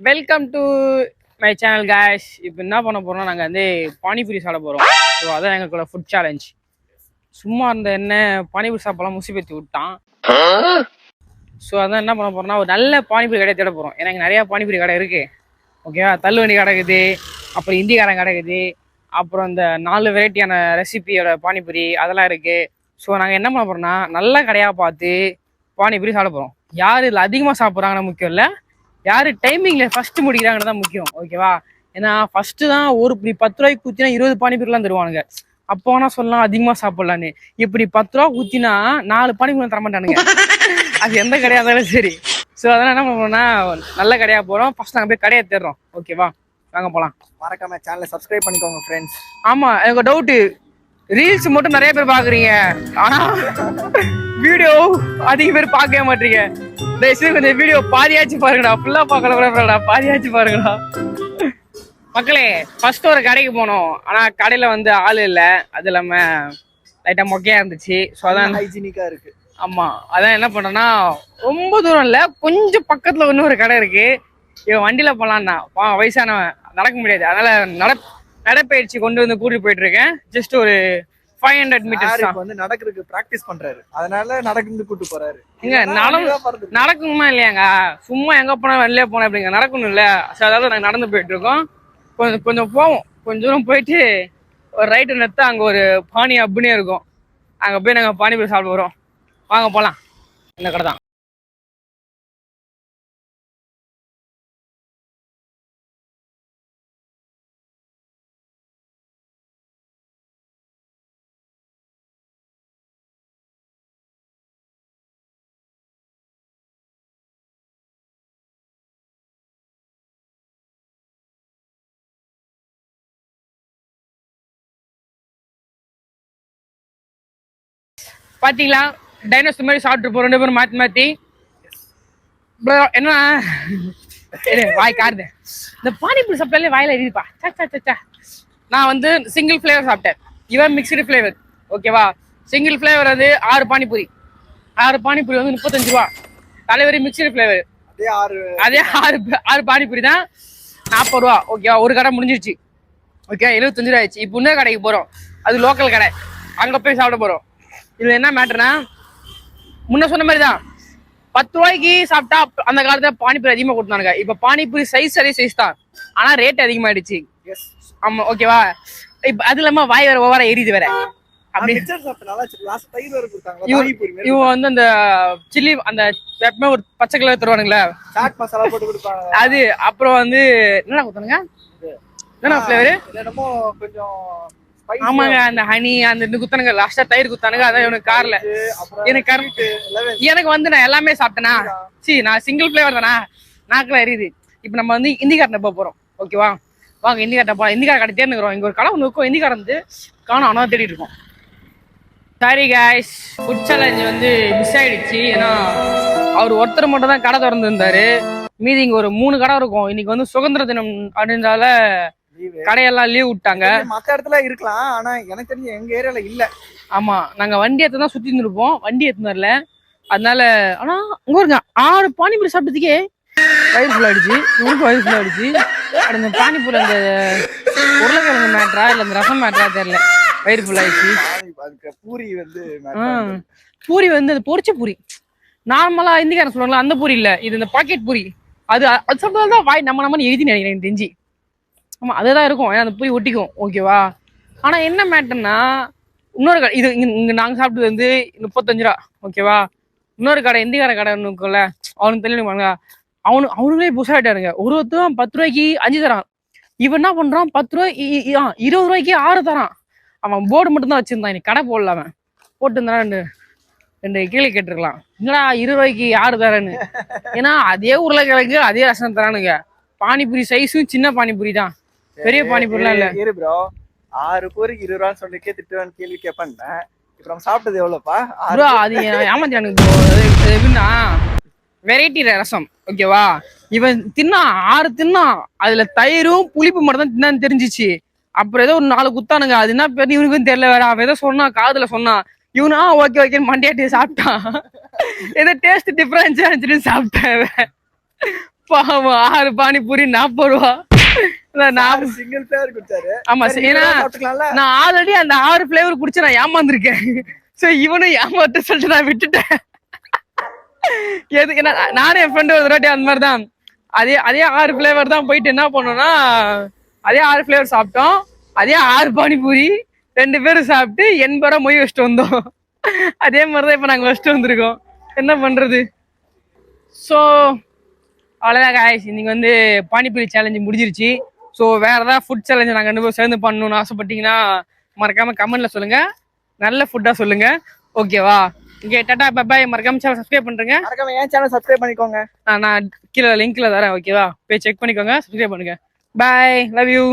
Welcome to my channel guys. இப்போ என்ன பண்ண போறோம்னா நாங்கள் வந்து பானிபூரி சாப்பிட போகிறோம். ஸோ அதான் எங்களுக்குள்ள ஃபுட் சேலஞ்ச். சும்மா இருந்த என்ன பானிபூரி சாப்பிடலாம் முசிபத்தி விட்டான். ஸோ அதான் என்ன பண்ண போறோம்னா ஒரு நல்ல பானிபூரி கடை தேட போகிறோம். ஏன்னா இங்கே நிறையா பானிபூரி கடை இருக்குது. ஓகேவா, தள்ளுவண்டி கடை இருக்குது, அப்புறம் இந்திக்காரன் கடை இருக்குது, அப்புறம் இந்த 4 வெரைட்டியான ரெசிபியோட பானிபூரி அதெல்லாம் இருக்குது. ஸோ நாங்கள் என்ன பண்ண போகிறோம்னா நல்ல கடையாக பார்த்து பானிபூரி சாப்பிட போகிறோம். யார் இதில் அதிகமாக சாப்பிட்றாங்கன்னு முக்கியம் இல்லை, யார் டைமிங்கில் ஃபஸ்ட்டு முடிக்கிறாங்கன்னு தான் முக்கியம். ஓகேவா, ஏன்னா ஃபஸ்ட்டு தான் ஒரு இப்படி 10 ரூபாய்க்கு ஊற்றினா 20 பானிபூரிலாம் தருவானுங்க. அப்போ வேணா சொல்லலாம் அதிகமாக சாப்பிட்லான்னு. இப்படி 10 ரூபா ஊற்றினா 4 பானிபூரி தர மாட்டானுங்க. அது எந்த கடையாக இருந்தாலும் சரி. ஸோ அதெல்லாம் என்ன பண்ணுறோம்னா நல்ல கடையாக போகிறோம். ஃபஸ்ட் நாங்கள் போய் கடையை தேடுறோம். ஓகேவா, வாங்க போகலாம். மறக்காம சேனலை சப்ஸ்கிரைப் பண்ணிக்கோங்க ஃப்ரெண்ட்ஸ். ஆமாம், எனக்கு டவுட்டு, ரீல்ஸ் மட்டும் நிறைய பேர் பார்க்குறீங்க, ஆனால் வீடியோ அதிக பேர் பார்க்கவே மாட்டீங்க. தயவுசெய்து கொஞ்சம் வீடியோ பாதியாச்சும் பாருங்கடா, ஃபுல்லாக பார்க்கலடா, பாதியாச்சும் பாருங்கடா. மக்களே, ஃபர்ஸ்ட் ஒரு கடைக்கு போனோம். ஆனால் கடையில் வந்து ஆள் இல்லை, அது இல்லாமல் லைட்டாக மொக்கையாக இருந்துச்சு. ஸோ அதான் ஹைஜீனிக்காக இருக்குது. ஆமாம், அதான் என்ன பண்ணுறேன்னா ரொம்ப தூரம் இல்லை, கொஞ்சம் பக்கத்தில் இன்னொரு கடை இருக்குது. இவன் வண்டியில் போகலான்னா வயசானவன் நடக்க முடியாது, அதனால் நடைப்பயிற்சி கொண்டு வந்து கூட்டிட்டு போயிட்டு இருக்கேன். ஜஸ்ட் ஒரு 500 மீட்டர்ஸ் தான். வந்து நடக்கிறதுக்கு பிராக்டிஸ் பண்றாரு, அதனால நடந்து கூட்டு போறாரு. இங்க நடக்குமா இல்லையாங்க, சும்மா எங்க போனா வெளியே போனேன் அப்படிங்க, நடக்கணும் இல்ல. அதாவது நாங்க நடந்து போயிட்டு இருக்கோம். கொஞ்சம் போவோம், கொஞ்சம் தூரம் போயிட்டு ஒரு ரைட்டு நெத்த அங்க ஒரு பானி அப்படின்னே இருக்கும், அங்க போய் நாங்க பானிபூரி சாப்பிட போறோம். வாங்க போலாம். இந்த கடை தான். பாத்தீங்களா, டைனோசர் மாதிரி சாப்பிட்டு போறோம் 2 பேரும் மாத்தி மாத்தி. என்ன வாய் காருது, இந்த பானிபூரி சாப்பிட்டாலே வாயில எரியுதுப்பா. நான் வந்து சிங்கிள் ஃபிளேவர் சாப்பிட்டேன், இவன் மிக்சடு ஃபிளேவர். ஓகேவா, சிங்கிள் ஃபிளேவர் வந்து 6 பானிபூரி வந்து 35 ரூபா. தலைவரி மிக்சடு ஃபிளேவர் அதே 6 பானிபூரி தான் 40 ரூபா. ஓகேவா, ஒரு கடை முடிஞ்சிருச்சு. ஓகே, 75 ரூபா ஆயிடுச்சு. இப்போ இன்னொரு கடைக்கு போறோம், அது லோக்கல் கடை, அங்க போய் சாப்பிட போறோம். இதுல என்ன மேட்டர்னா, முன்ன சொன்ன மாதிரி தான் 10 ரூபாய்க்கு சாப்பிட்டா அந்த காலத்துல பானிபூரி அதிகமா கொடுத்தானுங்க. இப்ப பானிபூரி சைஸ் அதே சைஸ் தான், ஆனா ரேட் அதிகமாயிடுச்சு. ஆமா, ஓகேவா. இப்ப அது இல்லாம வாய் வேற ஓவரா எரியுது வேற. இவன் வந்து அந்த சில்லி அந்த எப்பவுமே ஒரு பச்சை கலர் தருவானுங்களே, சாட் மசாலா போட்டு கொடுப்பாங்க அது. அப்புறம் வந்து என்ன கொடுத்தானுங்க, என்ன ஃபிளேவரு, கொஞ்சம் ஆமாங்க, அந்த ஹனி அந்த குத்தானுங்க, லாஸ்டா தயிர் குத்தானுங்க. அதான் இவனுக்கு கார்ல. எனக்கு வந்து நான் எல்லாமே சாப்பிட்டேனா, நான் சிங்கிள் ஃபிளேவர் தானா, நாக்குல எரியுது. இப்ப நம்ம வந்து இந்திக்காரனை போறோம். ஓகேவா, வாங்க இந்திக்காரனை போலாம். இந்திக்கார கடை தேர்ந்துக்கிறோம். இங்க ஒரு கடை ஒன்று இருக்கும், இந்திக்காரன் வந்து காணும், ஆனால் தேடிட்டு இருக்கோம். சாரி கைஸ், ஃபுட் சேலஞ்ச் வந்து மிஸ் ஆயிடுச்சு. ஏன்னா அவர் ஒருத்தர் மட்டும் தான் கடை திறந்துருந்தாரு, மீதி இங்க ஒரு 3 கடை இருக்கும். இன்னைக்கு வந்து சுதந்திர தினம் அப்படின்றதால கடையெல்லாம் லீவ் விட்டாங்க. மற்ற இடத்துல இருக்கலாம், ஆனா எனக்கு தெரிஞ்சு எங்க ஏரியால இல்ல. ஆமா, நாங்க வண்டி எடுத்து தான் சுத்தி இருந்திருப்போம், வண்டி எடுத்து வரல. அதனால ஆனா இங்க இருங்க 6 பானிபூரி சாப்பிட்டதுக்கே வயிறு ஃபுல் ஆயிடுச்சு. இவனுக்கு வயிறு ஃபுல் ஆயிடுச்சு. அந்த பானிபூரி அந்த உருளைக்கிழங்கு மேட்ரா இல்ல அந்த ரசம் மேட்ரா தெரியல, வயிறு ஃபுல் ஆயிடுச்சு. பூரி வந்து பூரி வந்து அது பொரிச்ச பூரி, நார்மலா இந்திக்காரன் சொல்லுவாங்களா அந்த பூரி இல்ல, இது இந்த பாக்கெட் பூரி. அது சாப்பிட்டதான் வாய் நம்ம எழுதி நினைக்கிறேன் தெரிஞ்சு. ஆமா, அதுதான் இருக்கும், ஏன்னா அந்த பூரி ஒட்டிக்கும். ஓகேவா, ஆனா என்ன மேட்டர்னா இன்னொரு கடை, இது இங்க நாங்க சாப்பிட்டது வந்து 35 ரூபா. ஓகேவா, இன்னொரு கடை இந்திக்கார கடை இருக்கும்ல, அவனுக்கு தெரியல, அவனுங்களே புதுசாயிட்டாருங்க. ஒருத்தரும் 10 ரூபாய்க்கு 5 தரான். இவன் என்ன பண்றான், 10 ரூபாய் 20 ரூபாய்க்கு 6 தரான். அவன் போர்டு மட்டும் தான் வச்சிருந்தான், இன்னைக்கு கடை போடல. அவன் போட்டு இருந்தா 2 கேள்வி கேட்டிருக்கலாம், என்னடா 20 ரூபாய்க்கு 6 தரேன்னு. ஏன்னா அதே உருளைக்கிழங்கு அதே ரசம் தரானுங்க. பானிபூரி சைஸும் சின்ன பானிபூரி தான், பெரிய பானிபூரிலாம் இல்ல. இரு ப்ரோ, 6 பூரிக்கு 20 ரூபான்னு சொல்லி திட்டுவேன், கேள்வி கேட்பேன். இப்ப நம்ம சாப்பிட்டது எவ்வளவுப்பா? அது ஏமாத்தி எனக்கு எப்படின்னா வெரைட்டி ரசம். ஓகேவா, இவன் தின்னா 6 தின்னா, அதுல தயிரும் புளிப்பு மட்டும் தான் தின்னான்னு தெரிஞ்சிச்சு. அப்புறம் ஏதோ ஒரு 4 குத்தானுங்க, அது என்ன பேர் இவனுக்கும் தெரியல வேற. அவன் ஏதோ சொன்னா, காதுல சொன்னா, இவனா ஓகே ஓகேன்னு மண்டியாட்டி சாப்பிட்டான். ஏதோ டேஸ்ட் டிஃபரன்ஸ் சாப்பிட்டேன். பாவம் 6 பானிபூரி 40 ரூபா. நான் சிங்கிள் ஃபிளேவர் குடிச்சாரு. ஆமா ஏன்னா சாப்பிட்டுக்கலாம்ல. நான் ஆல்ரெடி அந்த 6 ஃபிளேவர் குடிச்சு நான் ஏமாந்துருக்கேன். சோ இவனும் ஏமாத்த சொல்லிட்டு நான் விட்டுட்டேன். எதுக்கு நானும் என் ஃப்ரெண்டு ஒரு வாட்டி அந்த மாதிரி தான் அதே 6 ஃபிளேவர் தான் போயிட்டு என்ன பண்ணோம்னா அதே 6 ஃபிளேவர் சாப்பிட்டோம். அதே 6 பானிபூரி 2 பேரும் சாப்பிட்டு 80 ரூபா மொய் வச்சுட்டு வந்தோம். அதே மாதிரிதான் இப்ப நாங்க வச்சுட்டு வந்திருக்கோம். என்ன பண்றது? ஸோ அவ்வளோதான் காய்ஸ், இன்னைக்கு வந்து பானிபூரி சேலஞ்சு முடிஞ்சிருச்சு. ஸோ வேற ஏதாவது ஃபுட் சேலஞ்சு நாங்கள் 2 பேரும் சேர்ந்து பண்ணணும்னு ஆசைப்பட்டீங்கன்னா மறக்காம கமெண்ட்ல சொல்லுங்க, நல்ல ஃபுட்டா சொல்லுங்க. ஓகேவா? Okay, tata bye bye. மறக்காம சேனல் சப்ஸ்கிரைப் பண்றேங்க. மறக்காம என் சேனல் சப்ஸ்கிரைப் பண்ணிக்கோங்க. நான் கீழே லிங்க்ல தரேன். ஓகேவா? போய் செக் பண்ணிக்கோங்க, சப்ஸ்கிரைப் பண்ணுங்க. Bye, love you.